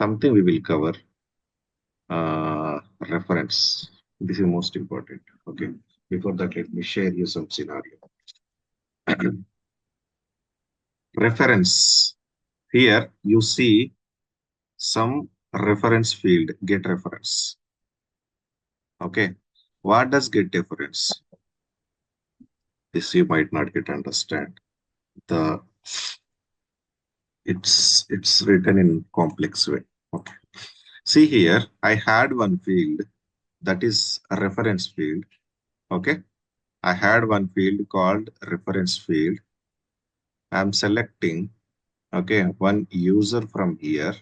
something we will cover. Reference. This is most important. Okay. Before that, let me share you some scenario. Reference. Here you see some reference field, get reference. Okay. What does get reference? This you might not get understand. It's written in complex way. Okay. See here, I had one field that is a reference field. Okay. I had one field called reference field. I'm selecting, okay, one user from here.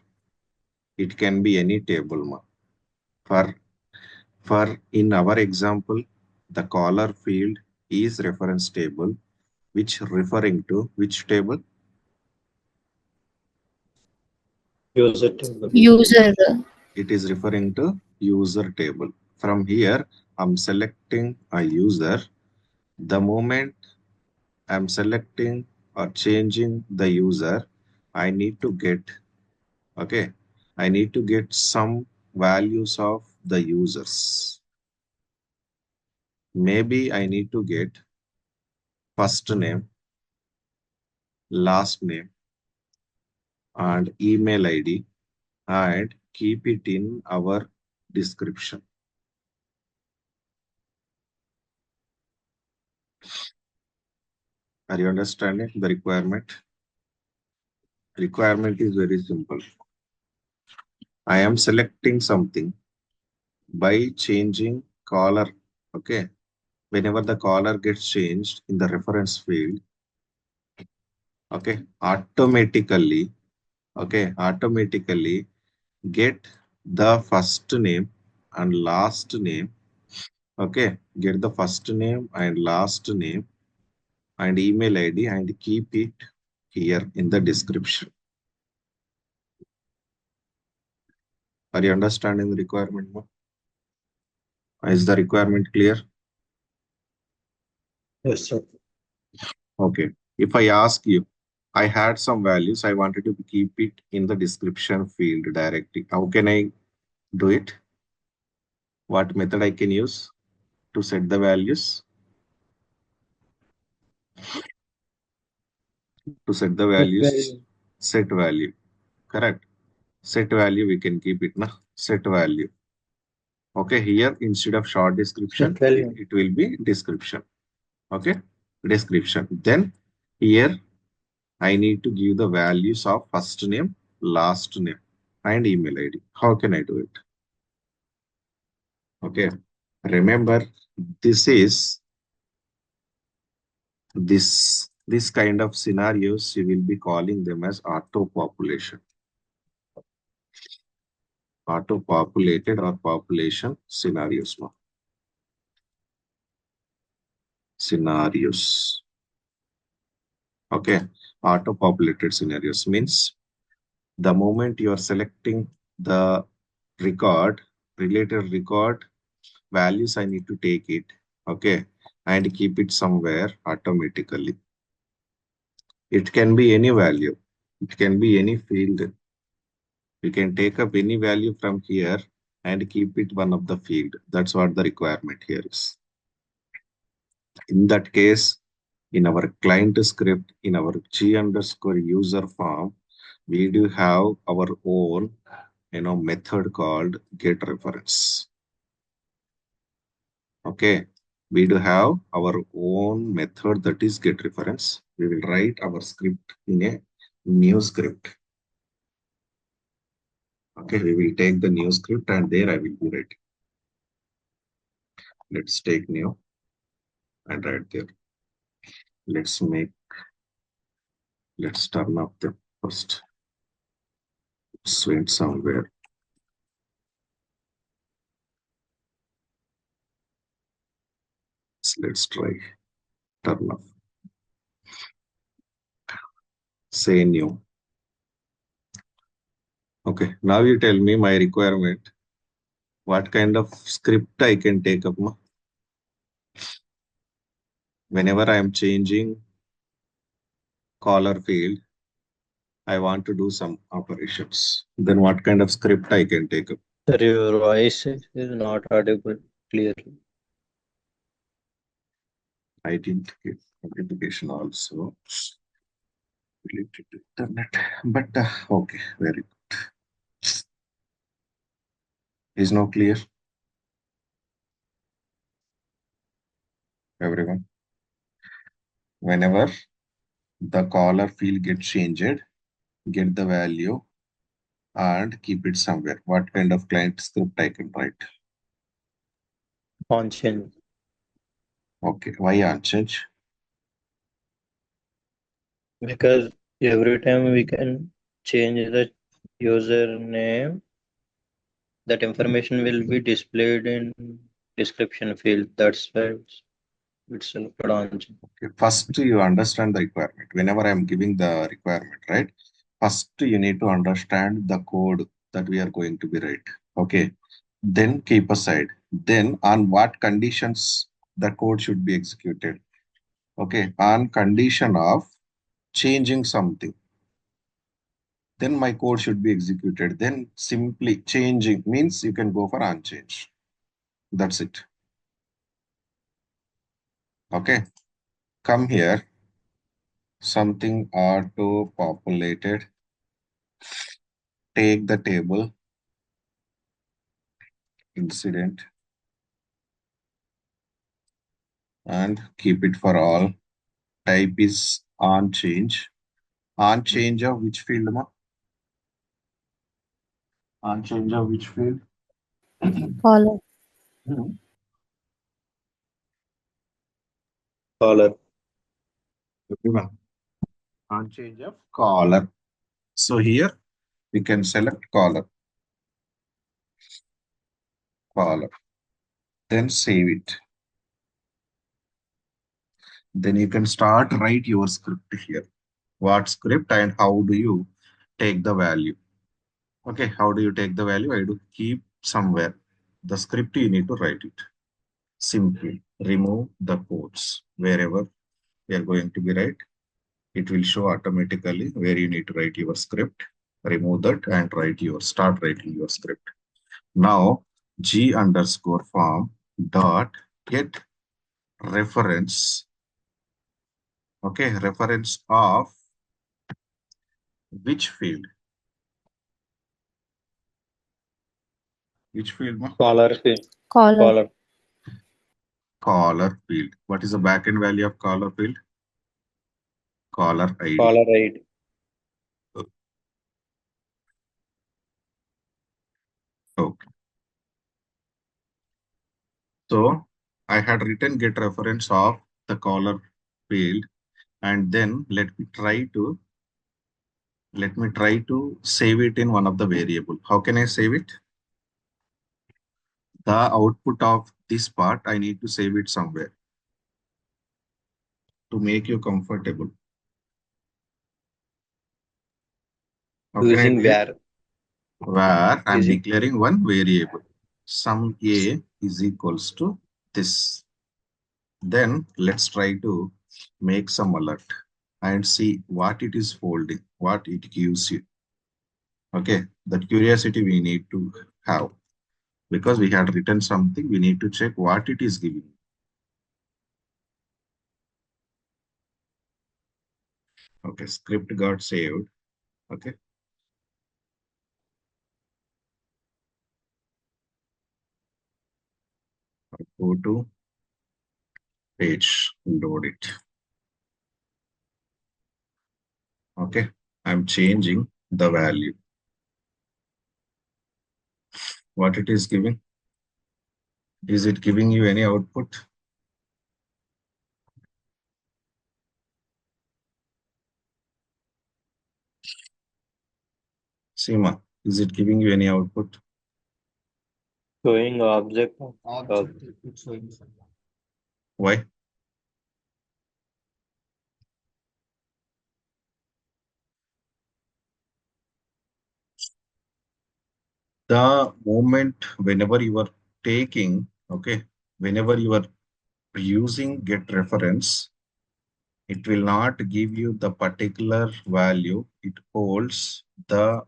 It can be any table. For in our example, the caller field is reference table, which referring to which table? User table. User. It is referring to user table. From here, I'm selecting a user. The moment I'm selecting or changing the user, I need to get, okay, I need to get some values of the users. Maybe I need to get first name, last name, and email ID, and keep it in our description. Are you understanding the requirement? Requirement is very simple. I am selecting something by changing caller. Okay. Whenever the caller gets changed in the reference field, okay, automatically get the first name and last name. Okay, get the first name and last name and email ID and keep it here in the description. Are you understanding the requirement? Is the requirement clear? Yes, sir. Okay. If I ask you, I had some values, I wanted to keep it in the description field directly. How can I do it? What method I can use to set the values? To set the values, set value. Correct. Set value, we can keep it now. Set value. Okay, here instead of short description, it will be description. Okay, description. Then here I need to give the values of first name, last name, and email ID. How can I do it? Okay, remember this kind of scenarios you will be calling them as auto population. Auto populated or population scenarios now. Scenarios. Okay, auto populated scenarios means the moment you are selecting the record, related record values, I need to take it, okay, and keep it somewhere automatically. It can be any value. It can be any field. You can take up any value from here and keep it one of the field. That's what the requirement here is. In that case, in our client script, in our G_user form, we do have our own, method called get reference. Okay, we do have our own method that is get reference. We will write our script in a new script. Okay, we will take the new script and there I will be writing. Let's take new and write there. Let's turn off the first. It's went somewhere. So let's try turn off. Say new. Okay, now you tell me my requirement. What kind of script I can take up? Whenever I am changing caller field, I want to do some operations. Then what kind of script I can take up? Sir, your voice is not audible clearly. I didn't get notification also related to internet. But okay, very good. Is now clear, everyone? Whenever the caller field gets changed, get the value and keep it somewhere. What kind of client script I can write? On change. Okay, why unchange? Because every time we can change the username, that information will be displayed in description field. That's why it's put on change. Okay, first you understand the requirement. Whenever I'm giving the requirement, right? First you need to understand the code that we are going to be write. Okay, then keep aside. Then on what conditions the code should be executed. Okay, on condition of changing something, then my code should be executed. Then simply changing means you can go for unchange. That's it. Okay, come here. Something auto populated. Take the table incident and keep it for all. Type is on change. On change of which field? Ma? On change of which field? Caller. Mhm. Caller. Everyone. On change of caller. So here we can select caller. Caller. Then save it. Then you can start write your script here. What script and how do you take the value? Okay, how do you take the value? I do keep somewhere. The script you need to write it. Simply remove the quotes wherever we are going to be write. It will show automatically where you need to write your script. Remove that and start writing your script. Now G underscore form dot get reference. Okay, reference of which field? Which field? Ma? Caller field. Caller. Caller. Caller field. What is the backend value of caller field? Caller ID. Caller ID. Okay. So I had written get reference of the caller field, and then let me try to save it in one of the variable. How can I save it? The output of this part, I need to save it somewhere to make you comfortable. How can I Using do it? where. Where I'm Using declaring one variable. Sum A is equals to this. Then let's try to make some alert and see what it is folding, what it gives you. Okay, that curiosity we need to have because we had written something, we need to check what it is giving. Okay, script got saved. Okay, go to page, load it. Okay, I'm changing the value. What it is giving? Is it giving you any output? Seema, is it giving you any output? showing object. Why? The moment whenever you are taking, okay, whenever you are using get reference, It will not give you the particular value. It holds the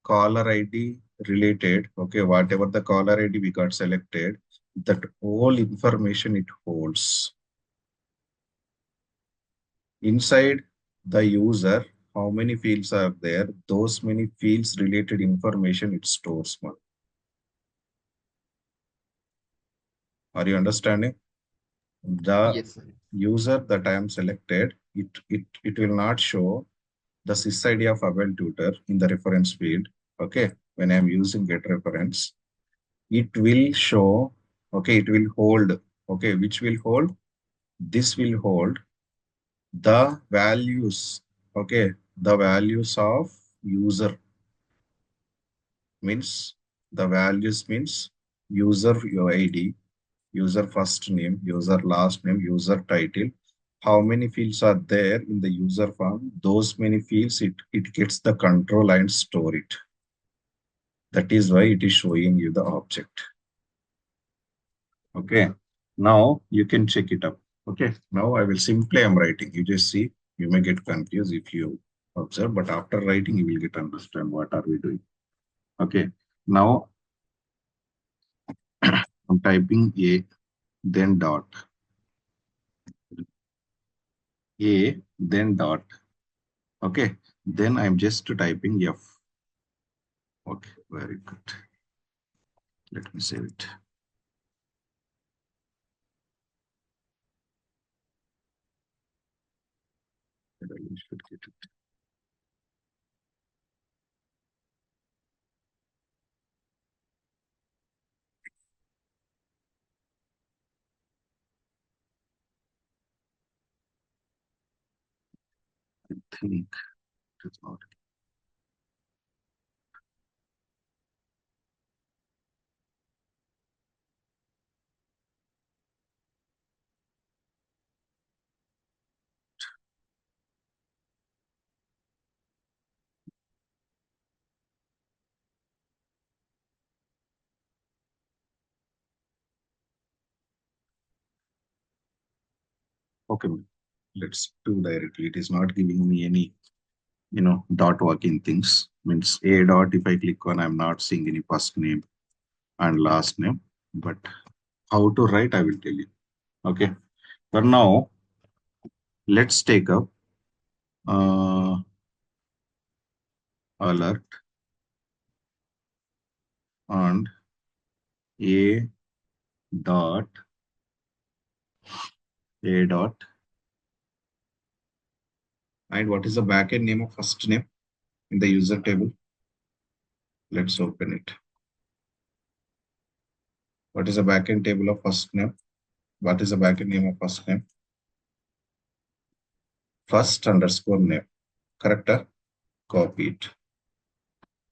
caller ID related, okay, whatever the caller ID we got selected, that whole information it holds. Inside the user, how many fields are there? Those many fields related information it stores. Are you understanding? The Yes, sir. user that I am selected, it will not show the sys of Abel tutor in the reference field. Okay, when I am using get reference, it will show, okay, it will hold, okay, which will hold? This will hold the values, okay, the values of user means the values means user your ID, user first name, user last name, user title. How many fields are there in the user form? Those many fields, it gets the control and store it. That is why it is showing you the object. Okay. Now you can check it up. Okay. Now I will simply I'm writing. You just see, you may get confused if you observe, but after writing, you will get understand what are we doing. Okay. Now I'm typing A, then dot. A, then dot. Okay. Then I'm just typing F. Okay. Very good. Let me save it. I should get it. I think it is not. Okay. Let's do directly. It is not giving me any dot working things. Means a dot, if I click on, I'm not seeing any first name and last name. But how to write, I will tell you. Okay. For now, let's take up alert and a dot, a dot. And what is the backend name of first name in the user table? Let's open it. What is the backend table of first name? What is the backend name of first name? First underscore name. Correct? Copy it.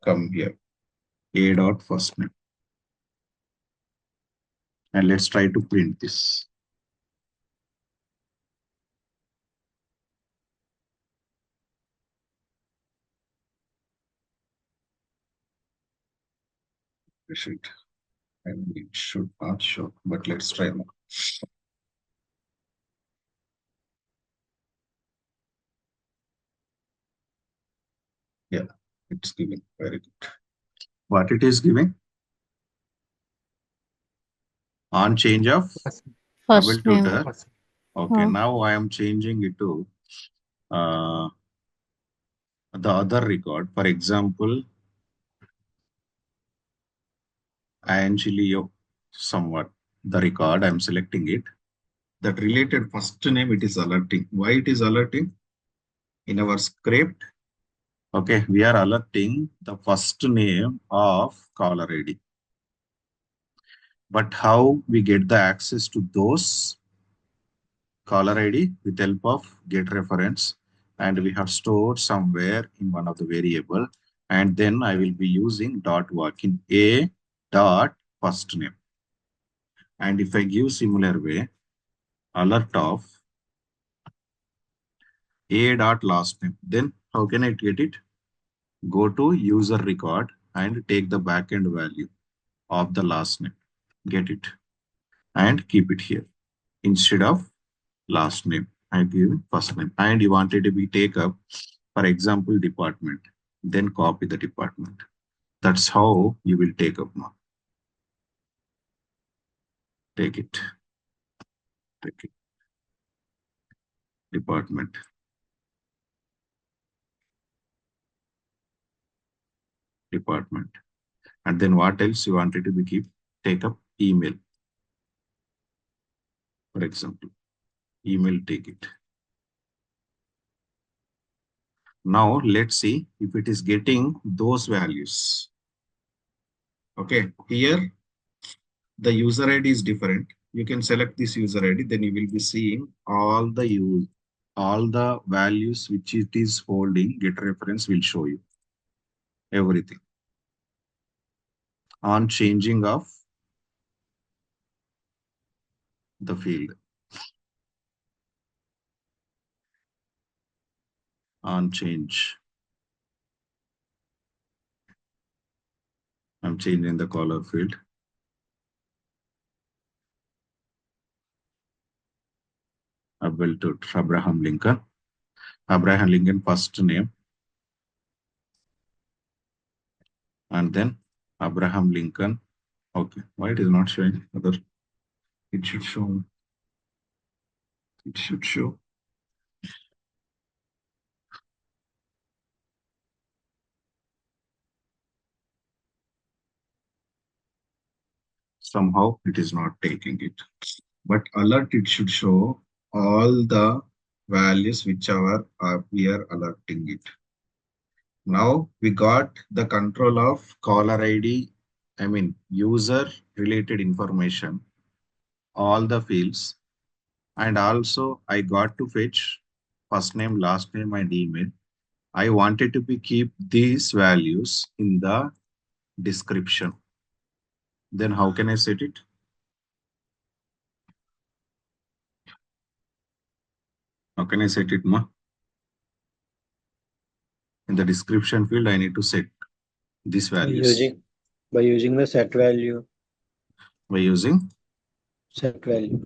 Come here. A dot first name. And let's try to print this. And it should not show, but let's try now. Yeah, it's giving. Very good. What it is giving? On change of First, Abel First name. tutor. first. Okay, now I am changing it to uh, the other record. For example, Angelio, somewhat the record. I'm selecting it. That related first name it is alerting. Why it is alerting? In our script, okay, we are alerting the first name of caller ID. But how we get the access to those caller ID with help of get reference, and we have stored somewhere in one of the variable, and then I will be using dot work in a dot first name. And if I give similar way, alert of a dot last name, then how can I get it? Go to user record and take the backend value of the last name, get it, and keep it here instead of last name. I give first name. And you want it to be take up, for example, department. Then copy the department. That's how you will take up now. Take it. Take it. Department. Department. And then what else you wanted to be keep? Take up email. For example, email, take it. Now let's see if it is getting those values. Okay, here the user ID is different. You can select this user ID, then you will be seeing all the values which it is holding. Get reference will show you everything on changing of the field, on change. I'm changing the color field. I will to Abraham Lincoln. Abraham Lincoln first name, and then Abraham Lincoln. Okay, why it is not showing other? It should show. It should show. Somehow it is not taking it. But alert it should show all the values whichever we are alerting it. Now we got the control of caller ID, I mean user related information, all the fields, and also I got to fetch first name, last name, and email. I wanted to be keep these values in the description. Then how can I set it? How can I set it, ma? In the description field, I need to set these By values using the set value. by using Set value.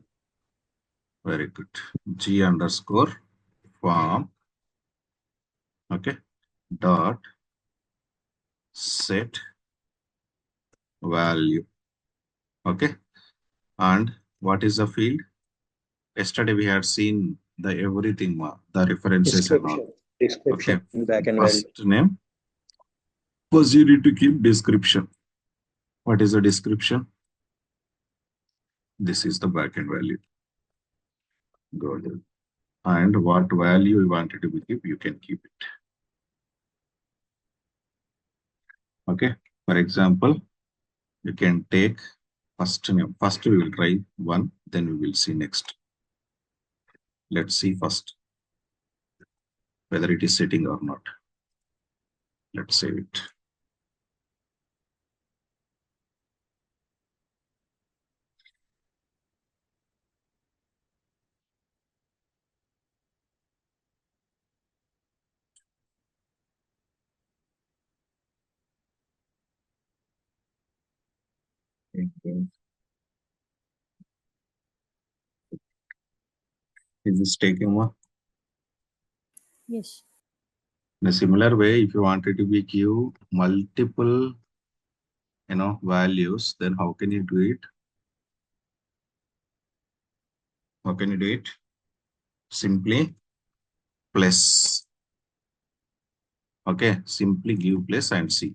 very good G underscore form. Okay. Dot set value. Okay. And what is the field? Yesterday we had seen the everything, the references and all. Okay. Description. Backend value. First name. First you need to keep description. What is the description? This is the backend value. Go ahead. And what value you wanted to be keep, you can keep it. Okay. For example, you can take first name. First we will try one, then we will see next. Let's see first whether it is setting or not. Let's save it. Okay. Is this taking one? Yes. In a similar way, if you wanted to be give multiple, values, then how can you do it? How can you do it? Simply plus. Okay, simply give plus and see.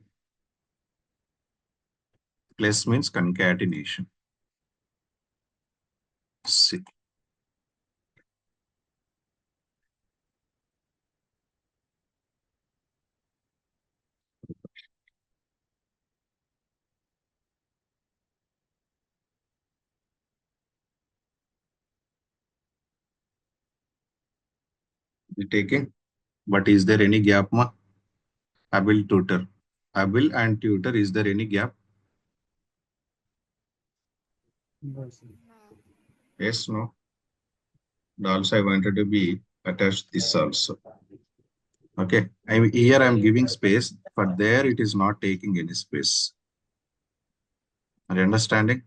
Plus means concatenation. See. You taking? But is there any gap, ma? Able tutor. Able and tutor, is there any gap? Yes, no. And also I wanted to be attached this also. Okay. Here I'm giving space, but there it is not taking any space. Are you understanding?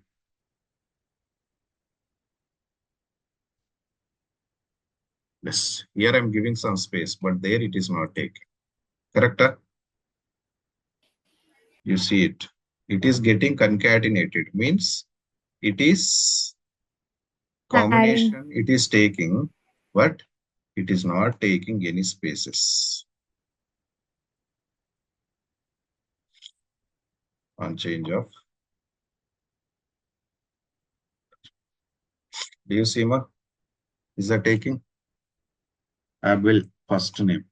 Yes, here I'm giving some space, but there it is not taken. Correct? You see it. It is getting concatenated, means it is Adding. combination, it is taking, but it is not taking any spaces on change of. Do you see, ma? Is that taking? Abel, first name,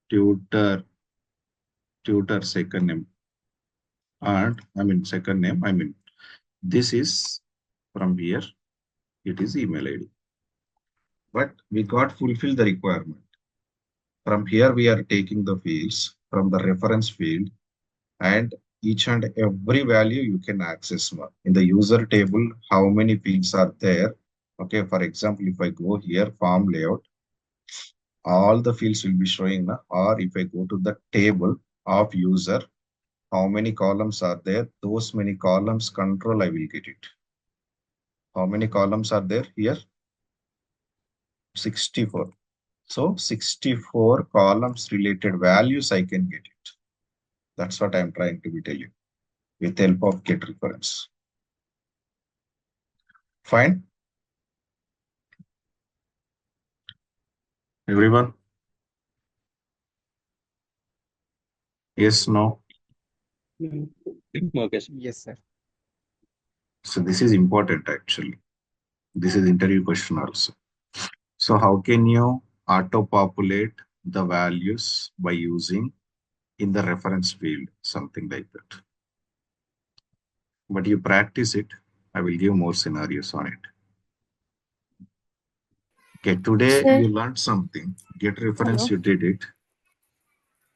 tutor, second name, and second name, this is from here, it is email ID. But we got fulfill the requirement. From here, we are taking the fields from the reference field, and each and every value you can access in the user table. How many fields are there? Okay, for example, if I go here, form layout, all the fields will be showing now. Or if I go to the table of user, how many columns are there? Those many columns control, I will get it. How many columns are there here? 64. So 64 columns related values I can get it. That's what I'm trying to be telling you with help of get reference. Fine. Everyone? Yes, no? Okay, sir. Yes, sir. So this is important actually. This is interview question also. So how can you auto-populate the values by using in the reference field, something like that. But you practice it. I will give more scenarios on it. Okay, today Sir, you learned something. Get reference, hello. you did it.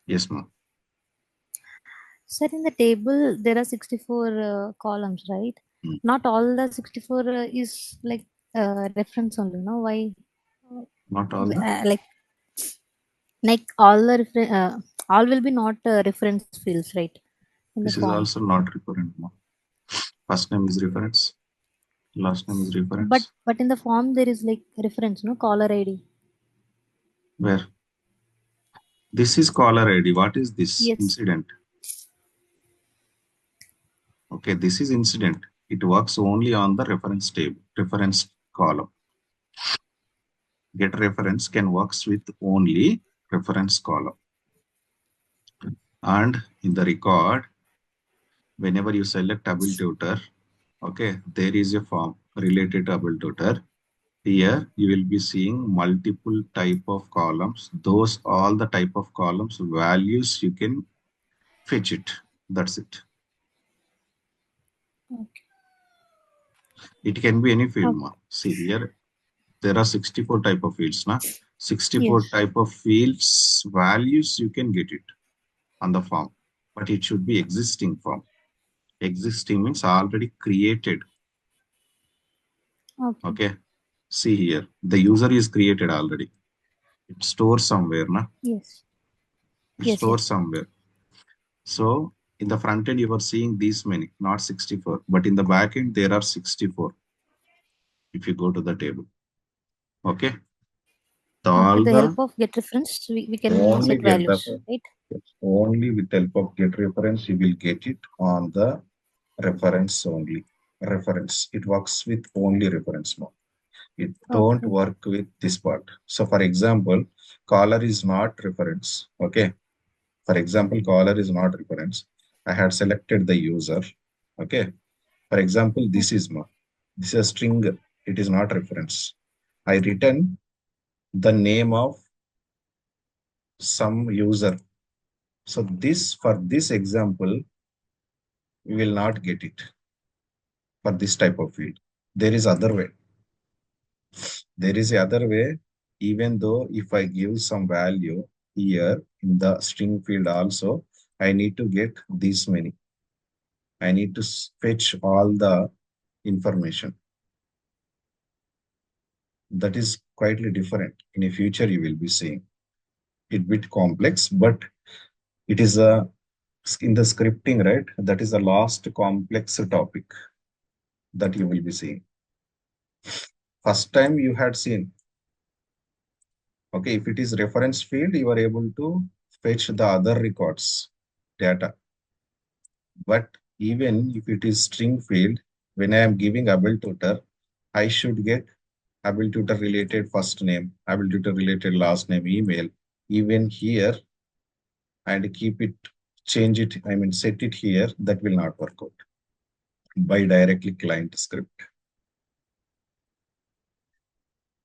Yes, ma'am. Sir, in the table, there are 64 columns, right? Hmm. Not all the 64 is like reference only, no? Why? Not all the? Like all the all will be not reference fields, right? In the This is form. also not referent, ma'am. First name is reference. Last name is But reference. in the form there is like reference, no? Caller ID. Where? This is caller ID. What is this? Yes. Incident. Okay, this is incident. It works only on the reference table, reference column. Get reference can works with only reference column. And in the record, whenever you select able tutor, okay, there is a form related to able tutor. Here you will be seeing multiple type of columns. Those all the type of columns values you can fetch it. That's it. Okay. It can be any field. Okay. See here, there are 64 type of fields. 64 Yes. type of fields values you can get it on the form, but it should be existing form. Existing means already created. Okay. Okay. See here, the user is created already. It stores somewhere, Yes. It Yes. stores Yes. somewhere. So in the front end, you are seeing these many, not 64, but in the back end, there are 64. If you go to the table, okay. With All the help the of get reference, we can only set get values, reference. right? Only with help of get reference, you will get it on the reference only. Reference. It works with only reference mode. It don't Okay. work with this part. So for example, caller is not reference. Okay. For example, caller is not reference. I had selected the user. Okay. For example, this is a string. It is not reference. I return the name of some user. So this, for this example, we will not get it for this type of field. There is other way. There is other way. Even though if I give some value here in the string field also, I need to get this many. I need to fetch all the information. That is quite different. In the future, you will be seeing it bit complex, but it is a in the scripting, right? That is the last complex topic that you will be seeing. First time you had seen. Okay, if it is reference field, you are able to fetch the other records data. But even if it is string field, when I am giving able tutor, I should get able tutor related first name, able tutor related last name, email, even here, and keep it, change it, I mean, set it here, that will not work out by directly client script.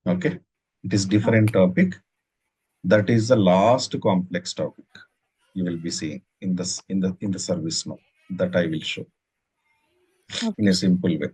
Okay, it is different Okay. topic. That is the last complex topic you will be seeing in the service now that I will show in Okay, a sir. simple way.